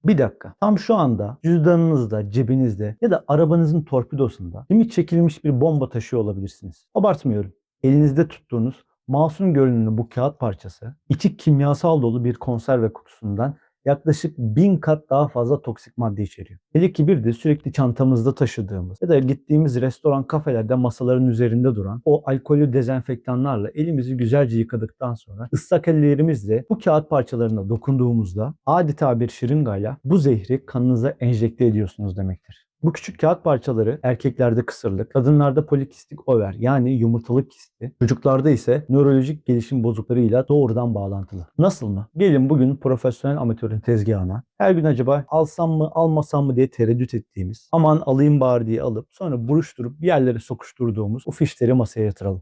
Bir dakika. Tam şu anda cüzdanınızda, cebinizde ya da arabanızın torpidosunda limit çekilmiş bir bomba taşıyor olabilirsiniz. Abartmıyorum. Elinizde tuttuğunuz masum görünümlü bu kağıt parçası içi kimyasal dolu bir konserve kutusundan yaklaşık 1000 kat daha fazla toksik madde içeriyor. Hele ki bir de sürekli çantamızda taşıdığımız ya da gittiğimiz restoran, kafelerde masaların üzerinde duran o alkollü dezenfektanlarla elimizi güzelce yıkadıktan sonra ıslak ellerimizle bu kağıt parçalarına dokunduğumuzda adeta bir şırıngayla bu zehri kanınıza enjekte ediyorsunuz demektir. Bu küçük kağıt parçaları erkeklerde kısırlık, kadınlarda polikistik over yani yumurtalık kisti, çocuklarda ise nörolojik gelişim bozukluklarıyla doğrudan bağlantılı. Nasıl mı? Gelin bugün profesyonel amatörün tezgahına her gün acaba alsam mı almasam mı diye tereddüt ettiğimiz, aman alayım bari diye alıp sonra buruşturup bir yerlere sokuşturduğumuz o fişleri masaya yatıralım.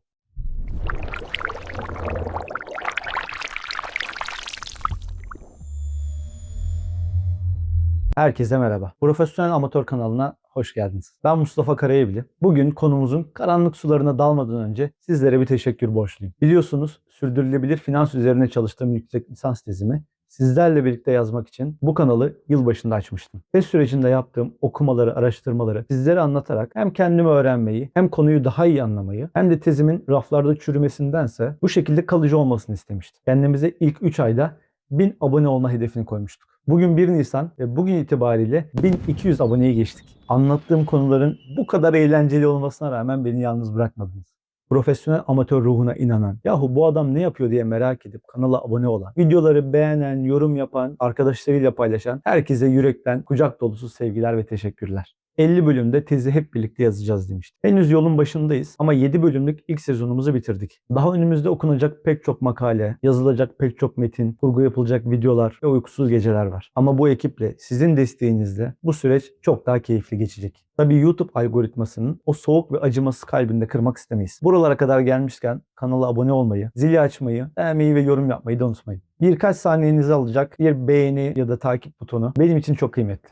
Herkese merhaba. Profesyonel Amatör kanalına hoş geldiniz. Ben Mustafa Karayevli. Bugün konumuzun karanlık sularına dalmadan önce sizlere bir teşekkür borçluyum. Biliyorsunuz sürdürülebilir finans üzerine çalıştığım yüksek lisans tezimi sizlerle birlikte yazmak için bu kanalı yılbaşında açmıştım. Test sürecinde yaptığım okumaları, araştırmaları sizlere anlatarak hem kendimi öğrenmeyi, hem konuyu daha iyi anlamayı, hem de tezimin raflarda çürümesindense bu şekilde kalıcı olmasını istemiştim. Kendimize ilk 3 ayda 1000 abone olma hedefini koymuştuk. Bugün 1 Nisan ve bugün itibariyle 1200 aboneyi geçtik. Anlattığım konuların bu kadar eğlenceli olmasına rağmen beni yalnız bırakmadınız. Profesyonel amatör ruhuna inanan, yahu bu adam ne yapıyor diye merak edip kanala abone olan, videoları beğenen, yorum yapan, arkadaşlarıyla paylaşan herkese yürekten kucak dolusu sevgiler ve teşekkürler. 50 bölümde tezi hep birlikte yazacağız demiştim. Henüz yolun başındayız ama 7 bölümlük ilk sezonumuzu bitirdik. Daha önümüzde okunacak pek çok makale, yazılacak pek çok metin, kurgu yapılacak videolar ve uykusuz geceler var. Ama bu ekiple, sizin desteğinizle bu süreç çok daha keyifli geçecek. Tabii YouTube algoritmasının o soğuk ve acımasız kalbinde kırmak istemeyiz. Buralara kadar gelmişken kanala abone olmayı, zili açmayı, beğenmeyi ve yorum yapmayı da unutmayın. Birkaç saniyenizi alacak bir beğeni ya da takip butonu benim için çok kıymetli.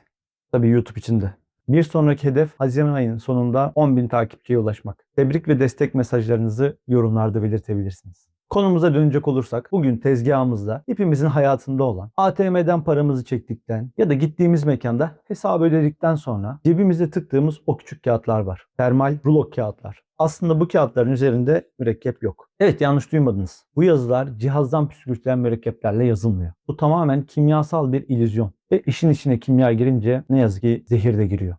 Tabii YouTube için de. Bir sonraki hedef Haziran ayının sonunda 10.000 takipçiye ulaşmak. Tebrik ve destek mesajlarınızı yorumlarda belirtebilirsiniz. Konumuza dönecek olursak bugün tezgahımızda hepimizin hayatında olan ATM'den paramızı çektikten ya da gittiğimiz mekanda hesabı ödedikten sonra cebimize tıktığımız o küçük kağıtlar var. Termal rulo kağıtlar. Aslında bu kağıtların üzerinde mürekkep yok. Evet, yanlış duymadınız. Bu yazılar cihazdan püskürtülen mürekkeplerle yazılmıyor. Bu tamamen kimyasal bir illüzyon. Ve işin içine kimya girince ne yazık ki zehir de giriyor.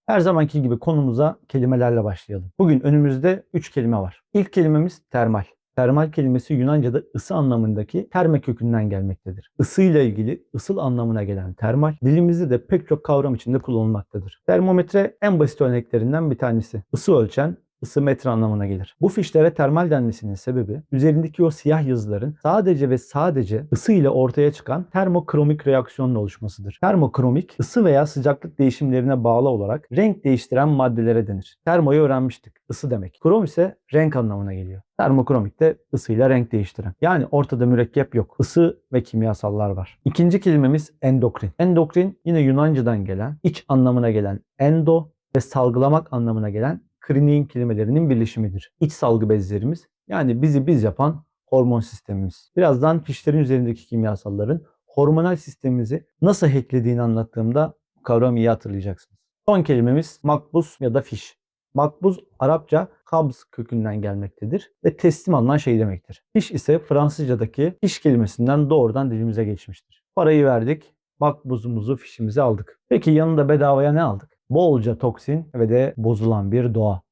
Her zamanki gibi konumuza kelimelerle başlayalım. Bugün önümüzde 3 kelime var. İlk kelimemiz termal. Termal kelimesi Yunanca'da ısı anlamındaki terme kökünden gelmektedir. Isıyla ilgili ısıl anlamına gelen termal, dilimizde de pek çok kavram içinde kullanılmaktadır. Termometre en basit örneklerinden bir tanesi. Isı ölçen, ısı metre anlamına gelir. Bu fişlere termal denmesinin sebebi üzerindeki o siyah yazıların sadece ve sadece ısı ile ortaya çıkan termokromik reaksiyonla oluşmasıdır. Termokromik, ısı veya sıcaklık değişimlerine bağlı olarak renk değiştiren maddelere denir. Termoyu öğrenmiştik. Isı demek. Krom ise renk anlamına geliyor. Termokromik de ısıyla renk değiştiren. Yani ortada mürekkep yok. Isı ve kimyasallar var. İkinci kelimemiz endokrin. Endokrin yine Yunanca'dan gelen, iç anlamına gelen endo ve salgılamak anlamına gelen kliniğin kelimelerinin birleşimidir. İç salgı bezlerimiz, yani bizi biz yapan hormon sistemimiz. Birazdan fişlerin üzerindeki kimyasalların hormonal sistemimizi nasıl hacklediğini anlattığımda bu kavramı iyi hatırlayacaksınız. Son kelimemiz makbuz ya da fiş. Makbuz Arapça kabz kökünden gelmektedir ve teslim alınan şey demektir. Fiş ise Fransızcadaki fiş kelimesinden doğrudan dilimize geçmiştir. Parayı verdik, makbuzumuzu, fişimizi aldık. Peki yanında bedavaya ne aldık? Bolca toksin ve de bozulan bir doğa.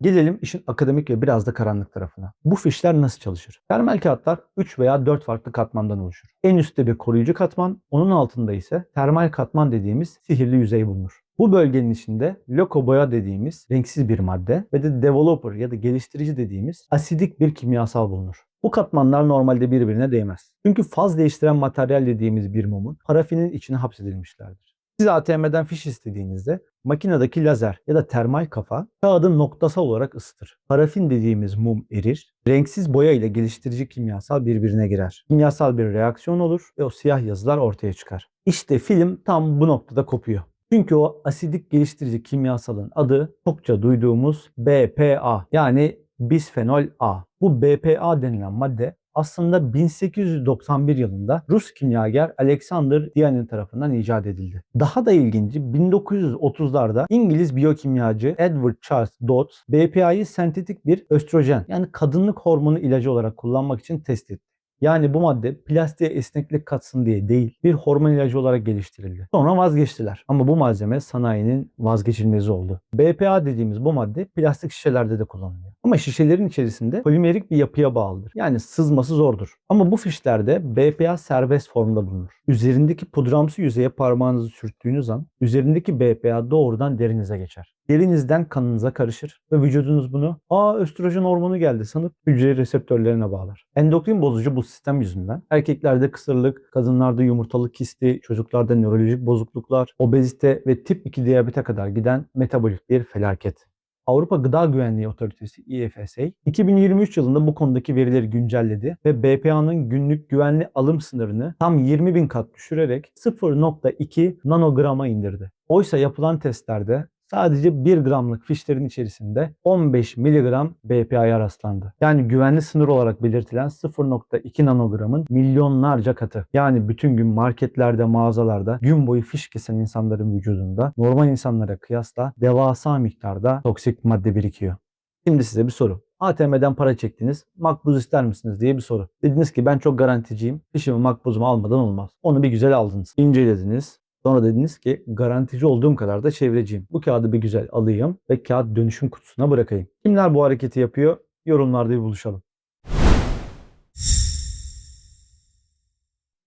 Gelelim işin akademik ve biraz da karanlık tarafına. Bu fişler nasıl çalışır? Termal kağıtlar 3 veya 4 farklı katmandan oluşur. En üstte bir koruyucu katman, onun altında ise termal katman dediğimiz sihirli yüzey bulunur. Bu bölgenin içinde loco boya dediğimiz renksiz bir madde ve de developer ya da geliştirici dediğimiz asidik bir kimyasal bulunur. Bu katmanlar normalde birbirine değmez. Çünkü faz değiştiren materyal dediğimiz bir mumun parafinin içine hapsedilmişlerdir. Siz ATM'den fiş istediğinizde makinedeki lazer ya da termal kafa kağıdı noktasal olarak ısıtır. Parafin dediğimiz mum erir. Renksiz boya ile geliştirici kimyasal birbirine girer. Kimyasal bir reaksiyon olur ve o siyah yazılar ortaya çıkar. İşte film tam bu noktada kopuyor. Çünkü o asidik geliştirici kimyasalın adı çokça duyduğumuz BPA, yani bisfenol A. Bu BPA denilen madde aslında 1891 yılında Rus kimyager Alexander Dianin tarafından icat edildi. Daha da ilginci 1930'larda İngiliz biyokimyacı Edward Charles Dodds BPA'yı sentetik bir östrojen yani kadınlık hormonu ilacı olarak kullanmak için test etti. Yani bu madde plastiğe esneklik katsın diye değil, bir hormon ilacı olarak geliştirildi. Sonra vazgeçtiler. Ama bu malzeme sanayinin vazgeçilmezi oldu. BPA dediğimiz bu madde plastik şişelerde de kullanılıyor. Ama şişelerin içerisinde polimerik bir yapıya bağlıdır. Yani sızması zordur. Ama bu fişlerde BPA serbest formda bulunur. Üzerindeki pudramsı yüzeye parmağınızı sürttüğünüz an üzerindeki BPA doğrudan derinize geçer. Derinizden kanınıza karışır ve vücudunuz bunu östrojen hormonu geldi sanıp hücre reseptörlerine bağlar. Endokrin bozucu bu sistem yüzünden erkeklerde kısırlık, kadınlarda yumurtalık kisti, çocuklarda nörolojik bozukluklar, obezite ve tip 2 diyabete kadar giden metabolik bir felaket. Avrupa Gıda Güvenliği Otoritesi EFSA 2023 yılında bu konudaki verileri güncelledi ve BPA'nın günlük güvenli alım sınırını tam 20.000 kat düşürerek 0,2 nanograma indirdi. Oysa yapılan testlerde sadece 1 gramlık fişlerin içerisinde 15 miligram BPA'ya rastlandı. Yani güvenli sınır olarak belirtilen 0,2 nanogramın milyonlarca katı. Yani bütün gün marketlerde, mağazalarda gün boyu fiş kesen insanların vücudunda normal insanlara kıyasla devasa miktarda toksik madde birikiyor. Şimdi size bir soru. ATM'den para çektiniz, makbuz ister misiniz diye bir soru. Dediniz ki ben çok garanticiyim, fişimi makbuzumu almadan olmaz. Onu bir güzel aldınız, incelediniz. Sonra dediniz ki garantici olduğum kadar da çevreciyim. Bu kağıdı bir güzel alayım ve kağıt dönüşüm kutusuna bırakayım. Kimler bu hareketi yapıyor? Yorumlarda bir buluşalım.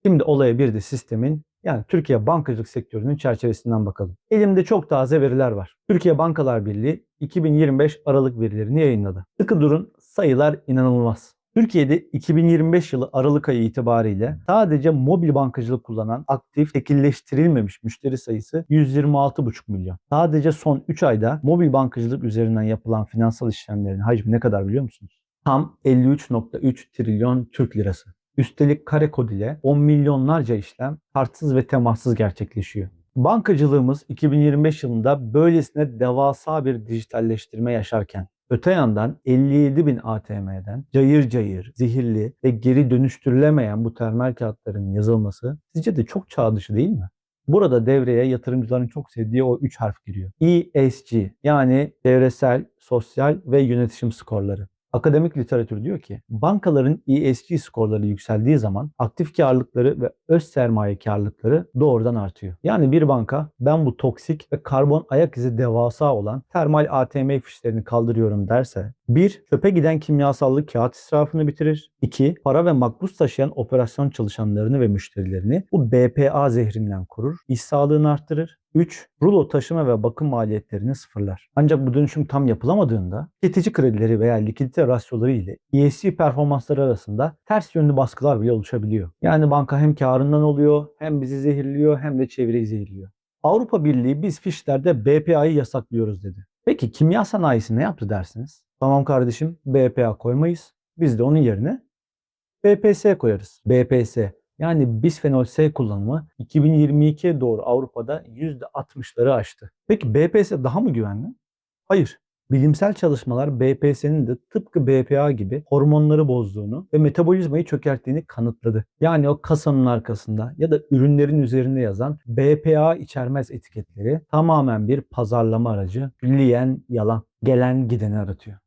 Şimdi olaya bir de sistemin yani Türkiye bankacılık sektörünün çerçevesinden bakalım. Elimde çok taze veriler var. Türkiye Bankalar Birliği 2025 Aralık verilerini yayınladı. Sıkı durun, sayılar inanılmaz. Türkiye'de 2025 yılı Aralık ayı itibariyle sadece mobil bankacılık kullanan aktif tekilleştirilmemiş müşteri sayısı 126,5 milyon. Sadece son 3 ayda mobil bankacılık üzerinden yapılan finansal işlemlerin hacmi ne kadar biliyor musunuz? Tam 53,3 trilyon Türk lirası. Üstelik kare kod ile 10 milyonlarca işlem kartsız ve temassız gerçekleşiyor. Bankacılığımız 2025 yılında böylesine devasa bir dijitalleştirme yaşarken öte yandan 57 bin ATM'den cayır cayır, zehirli ve geri dönüştürülemeyen bu termal kağıtların yazılması sizce de çok çağ dışı değil mi? Burada devreye yatırımcıların çok sevdiği o 3 harf giriyor. ESG yani çevresel, sosyal ve yönetişim skorları. Akademik literatür diyor ki bankaların ESG skorları yükseldiği zaman aktif karlılıkları ve öz sermaye karlılıkları doğrudan artıyor. Yani bir banka ben bu toksik ve karbon ayak izi devasa olan termal ATM fişlerini kaldırıyorum derse 1. Çöpe giden kimyasallı kağıt israfını bitirir. 2. Para ve makbuz taşıyan operasyon çalışanlarını ve müşterilerini bu BPA zehrinden korur. İş sağlığını arttırır. 3. Rulo taşıma ve bakım maliyetlerini sıfırlar. Ancak bu dönüşüm tam yapılamadığında tüketici kredileri veya likidite rasyoları ile ESG performansları arasında ters yönlü baskılar bile oluşabiliyor. Yani banka hem karından oluyor, hem bizi zehirliyor, hem de çevreyi zehirliyor. Avrupa Birliği biz fişlerde BPA'yı yasaklıyoruz dedi. Peki kimya sanayisi ne yaptı dersiniz? Tamam kardeşim BPA koymayız. Biz de onun yerine BPS koyarız. BPS yani bisfenol S kullanımı 2022'ye doğru Avrupa'da %60'ları aştı. Peki BPS daha mı güvenli? Hayır. Bilimsel çalışmalar BPS'nin de tıpkı BPA gibi hormonları bozduğunu ve metabolizmayı çökerttiğini kanıtladı. Yani o kasanın arkasında ya da ürünlerin üzerinde yazan BPA içermez etiketleri tamamen bir pazarlama aracı, külliyen yalan, gelen gideni aratıyor.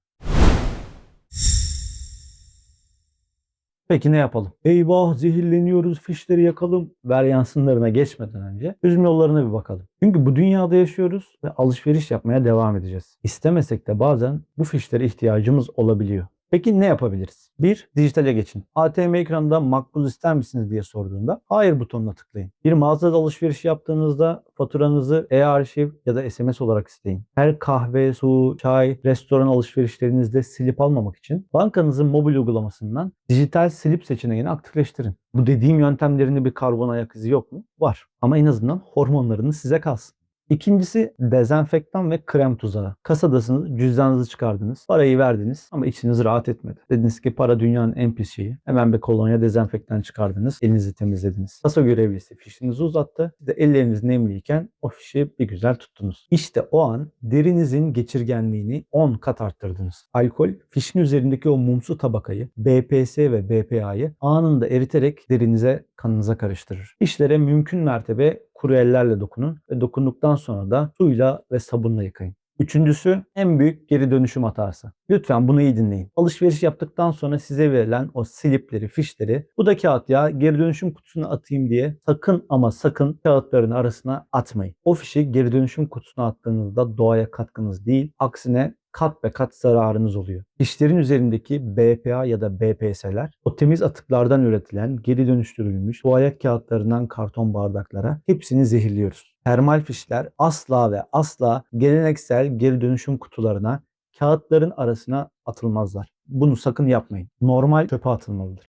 Peki ne yapalım? Eyvah zehirleniyoruz, fişleri yakalım. Varyansınlarına geçmeden önce çözüm yollarına bir bakalım. Çünkü bu dünyada yaşıyoruz ve alışveriş yapmaya devam edeceğiz. İstemesek de bazen bu fişlere ihtiyacımız olabiliyor. Peki ne yapabiliriz? 1. Dijitale geçin. ATM ekranında makbuz ister misiniz diye sorduğunda hayır butonuna tıklayın. Bir mağazada alışveriş yaptığınızda faturanızı e-arşiv ya da SMS olarak isteyin. Her kahve, su, çay, restoran alışverişlerinizde silip almamak için bankanızın mobil uygulamasından dijital silip seçeneğini aktifleştirin. Bu dediğim yöntemlerinde bir karbon ayak izi yok mu? Var. Ama en azından hormonlarınız size kalsın. İkincisi dezenfektan ve krem tuzağı. Kasadasınız, cüzdanınızı çıkardınız, parayı verdiniz ama içiniz rahat etmedi. Dediniz ki para dünyanın en pis şeyi. Hemen bir kolonya dezenfektan çıkardınız, elinizi temizlediniz. Kasa görevlisi fişinizi uzattı. Siz de elleriniz nemliyken o fişi bir güzel tuttunuz. İşte o an derinizin geçirgenliğini 10 kat arttırdınız. Alkol fişin üzerindeki o mumsu tabakayı, BPS ve BPA'yı anında eriterek derinize, kanınıza karıştırır. Fişlere mümkün mertebe kuru ellerle dokunun ve dokunduktan sonra da suyla ve sabunla yıkayın. Üçüncüsü en büyük geri dönüşüm hatası. Lütfen bunu iyi dinleyin. Alışveriş yaptıktan sonra size verilen o slipleri, fişleri bu da kağıt ya geri dönüşüm kutusuna atayım diye sakın ama sakın kağıtların arasına atmayın. O fişi geri dönüşüm kutusuna attığınızda doğaya katkınız değil, aksine kat be kat zararınız oluyor. Fişlerin üzerindeki BPA ya da BPS'ler o temiz atıklardan üretilen geri dönüştürülmüş tuvalet kağıtlarından karton bardaklara hepsini zehirliyoruz. Termal fişler asla ve asla geleneksel geri dönüşüm kutularına, kağıtların arasına atılmazlar. Bunu sakın yapmayın. Normal çöpe atılmalıdır.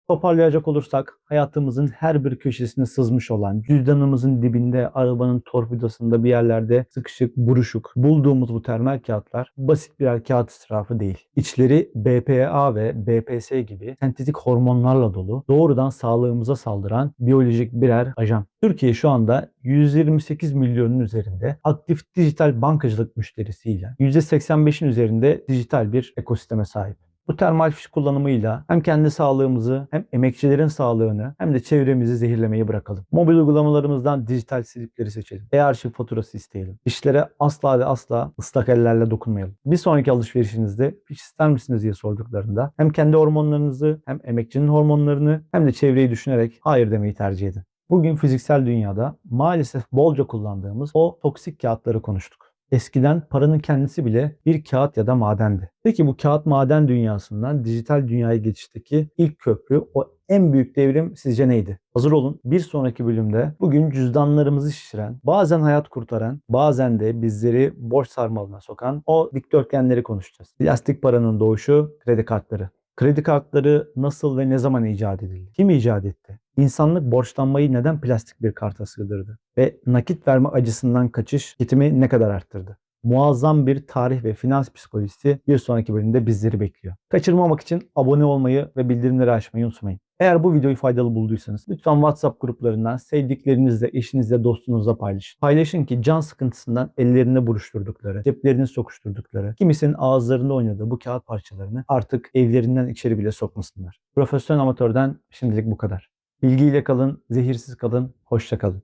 Toparlayacak olursak hayatımızın her bir köşesine sızmış olan, cüzdanımızın dibinde, arabanın torpidosunda bir yerlerde sıkışık, buruşuk bulduğumuz bu termal kağıtlar basit birer kağıt israfı değil. İçleri BPA ve BPS gibi sentetik hormonlarla dolu, doğrudan sağlığımıza saldıran biyolojik birer ajan. Türkiye şu anda 128 milyonun üzerinde aktif dijital bankacılık müşterisiyle %85'in üzerinde dijital bir ekosisteme sahip. Bu termal fiş kullanımıyla hem kendi sağlığımızı hem emekçilerin sağlığını hem de çevremizi zehirlemeyi bırakalım. Mobil uygulamalarımızdan dijital silipleri seçelim. E-arşiv faturası isteyelim. Fişlere asla ve asla ıslak ellerle dokunmayalım. Bir sonraki alışverişinizde fiş ister misiniz diye sorduklarında hem kendi hormonlarınızı hem emekçinin hormonlarını hem de çevreyi düşünerek hayır demeyi tercih edin. Bugün fiziksel dünyada maalesef bolca kullandığımız o toksik kağıtları konuştuk. Eskiden paranın kendisi bile bir kağıt ya da madendi. Peki bu kağıt maden dünyasından dijital dünyaya geçişteki ilk köprü, o en büyük devrim sizce neydi? Hazır olun. Bir sonraki bölümde bugün cüzdanlarımızı şişiren, bazen hayat kurtaran, bazen de bizleri borç sarmalına sokan o dikdörtgenleri konuşacağız. Plastik paranın doğuşu, kredi kartları. Kredi kartları nasıl ve ne zaman icat edildi? Kim icat etti? İnsanlık borçlanmayı neden plastik bir karta sığdırdı? Ve nakit verme acısından kaçış kitimi ne kadar arttırdı? Muazzam bir tarih ve finans psikolojisi bir sonraki bölümde bizleri bekliyor. Kaçırmamak için abone olmayı ve bildirimleri açmayı unutmayın. Eğer bu videoyu faydalı bulduysanız lütfen WhatsApp gruplarından sevdiklerinizle, eşinizle, dostunuzla paylaşın. Paylaşın ki can sıkıntısından ellerine buruşturdukları, ceplerini sokuşturdukları, kimisinin ağızlarında oynadığı bu kağıt parçalarını artık evlerinden içeri bile sokmasınlar. Profesyonel amatörden şimdilik bu kadar. Bilgiyle kalın, zehirsiz kalın, hoşça kalın.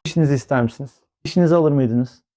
İşinizi ister misiniz? İşinizi alır mıydınız?